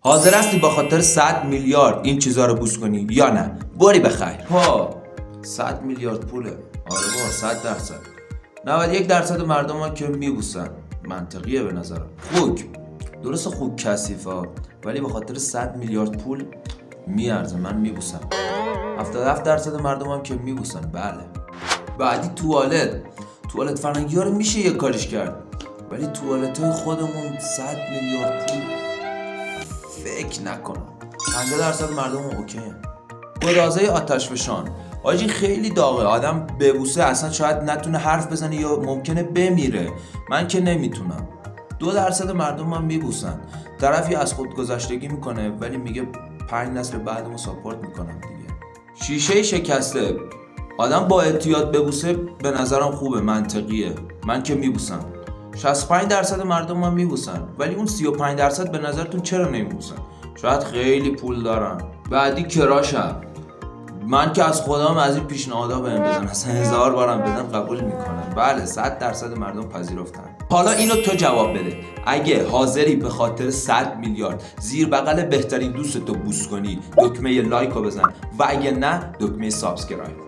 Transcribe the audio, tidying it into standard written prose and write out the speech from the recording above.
حاضر هستی با خاطر 100 میلیارد این چیزا رو بوس کنی یا نه؟ باری بخیر. 100 میلیارد پوله. آره بابا 100%. 91% مردم ها که میبوسن. منطقیه به نظرم. خوک. درسته خوک کثیفه ولی به خاطر 100 میلیارد پول میارزه، من میبوسم. 77% مردم هم که میبوسن. بله. بعدی توالت فرنگی ها رو میشه یه کارش کرد، ولی توالت های خودمون 100 میلیارد پول فکر نکنم. 50% مردم هم اوکی هم. گدازه آتشفشان آجی خیلی داغه، آدم ببوسه اصلا شاید نتونه حرف بزنه یا ممکنه بمیره. من که نمیتونم. 2% مردم هم میبوسن. طرفی از خودگذشتگی میکنه ولی میگه 5 نسل بعدمو ساپورت میکنم دیگه. شیشه شکسته آدم با احتیاط ببوسه به نظرم خوبه، منطقیه. من که میبوسم. 65% مردم هم میبوسن، ولی اون 35% به نظرتون چرا نمیبوسن؟ شاید خیلی پول دارن. بعدی کراشم. من که از خودم از این پیشنهادا بهم بزن، اصلا 1000 بارم بدن قبول میکنم. بله 100% مردم پذیرفتن. حالا اینو تو جواب بده، اگه حاضری به خاطر 100 میلیارد زیر بغل بهترین دوستتو بوس کنی، دکمه لایک رو بزن و اگه نه دکمه سابسکرایب.